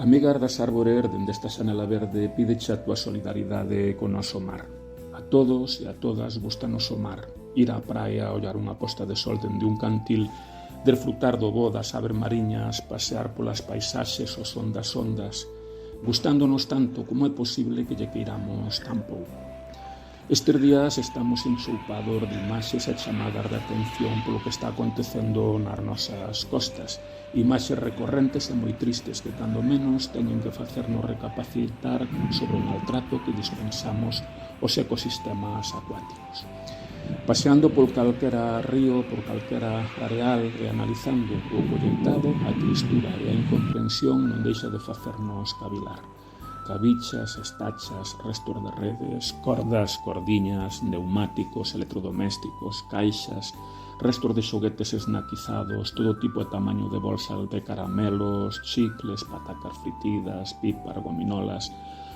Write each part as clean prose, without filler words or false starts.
Amigar das árbores, dende esta xanela verde, pídeche a tua solidaridade con noso mar. A todos e a todas gustanos o mar. Ir á praia, ollar unha posta de sol dende un cantil, desfrutar do voo das aves mariñas, pasear polas paisaxes ao son das ondas, gustándonos tanto como é posible que lle queiramos tan pouco. Estes días estamos ensoupados de imaxes e chamadas de atención polo que está acontecendo nas nosas costas, imaxes recorrentes e moi tristes que, cando menos, teñen que facernos recapacitar sobre o maltrato que dispensamos aos ecosistemas acuáticos. Paseando por calquera río, por calquera areal e analizando o colleitado, a tristura e a incomprensión non deixa de facernos cavilar. Cabichas, estachas, restos de redes, cordas, cordiñas, neumáticos, electrodomésticos, caixas, restos de xoguetes esnaquizados, todo tipo e tamaño de bolsas de caramelos, chicles, patacas fritidas, pipas, gominolas,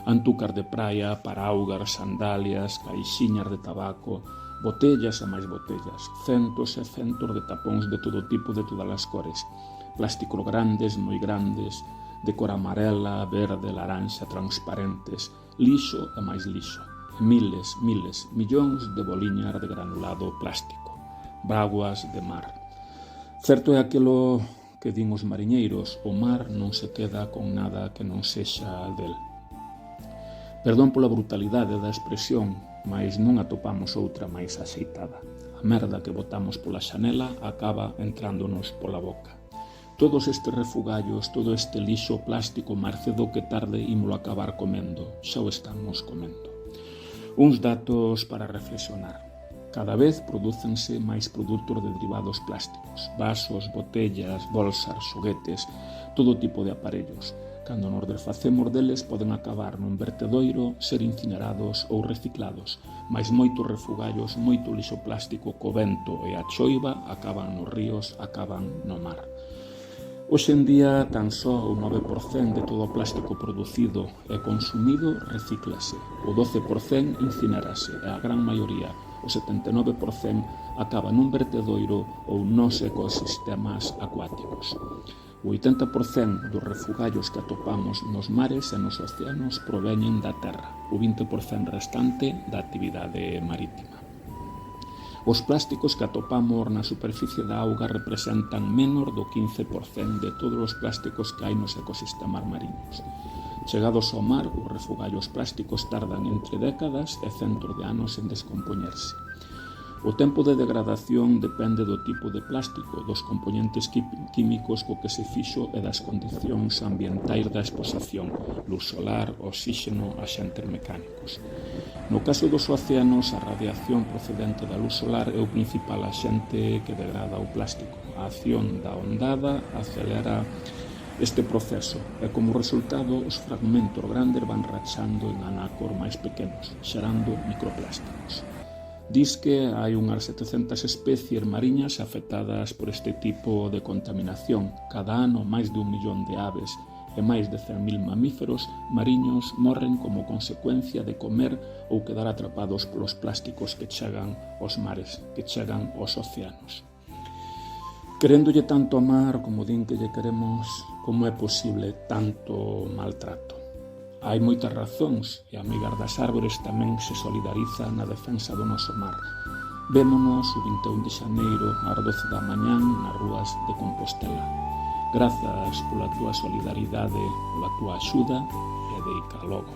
antúcar de praia, paraugas, sandalias, caixiñas de tabaco, botellas e máis botellas, centos e centos de tapóns de todo tipo, de todas as cores, plásticos grandes, moi grandes, de cor amarela, verde, laranxa, transparentes, lixo e máis lixo, e miles, millóns de boliñas de granulado plástico, bráguas de mar. Certo é aquilo que din os mariñeiros: o mar non se queda con nada que non sexa del. Perdón pola brutalidade da expresión, mas non atopamos outra máis axeitada. A merda que botamos pola xanela acaba entrándonos pola boca. Todos estes refugallos, todo este lixo plástico, máis cedo que tarde ímolo acabar comendo. Xa o estamos comendo. Uns datos para reflexionar. Cada vez prodúcense máis produtos de derivados plásticos, vasos, botellas, bolsas, xoguetes, todo tipo de aparellos. Cando nos desfacemos deles poden acabar nun vertedoiro, ser incinerados ou reciclados, mais moitos refugallos, moito lixo plástico co vento e a choiva acaban nos ríos, acaban no mar. Hoxe en día, tan só o 9% de todo o plástico producido e consumido recíclase, o 12% incinérase e a gran maioría, o 79%, acaba nun vertedoiro ou nos ecosistemas acuáticos. O 80% dos refugallos que atopamos nos mares e nos océanos proveñen da terra, o 20% restante da actividade marítima. Os plásticos que atopamos na superficie da auga representan menos do 15% de todos os plásticos que hai nos ecosistemas mariños. Chegados ao mar, os refugallos plásticos tardan entre décadas e centos de anos en descompoñerse. O tempo de degradación depende do tipo de plástico, dos componentes químicos co que se fixo e das condicións ambientais da exposición, luz solar, oxígeno, axentes mecánicos. No caso dos océanos, a radiación procedente da luz solar é o principal axente que degrada o plástico. A acción da ondada acelera este proceso e, como resultado, os fragmentos grandes van rachando en anacos máis pequenos, xerando microplásticos. Diz que hai unhas 700 especies mariñas afectadas por este tipo de contaminación. Cada ano, máis de 1 millón de aves e máis de 100.000 mamíferos mariños morren como consecuencia de comer ou quedar atrapados polos plásticos que chegan aos mares, que chegan aos océanos. Queréndolle tanto ao mar como din que lle queremos, como é posible tanto maltrato? Hai moitas razóns e Amigar das Árbores tamén se solidariza na defensa do noso mar. Vémonos o 21 de xaneiro ás 12 da mañán nas rúas de Compostela. Grazas pola túa solidaridade, pola túa axuda e deica logo.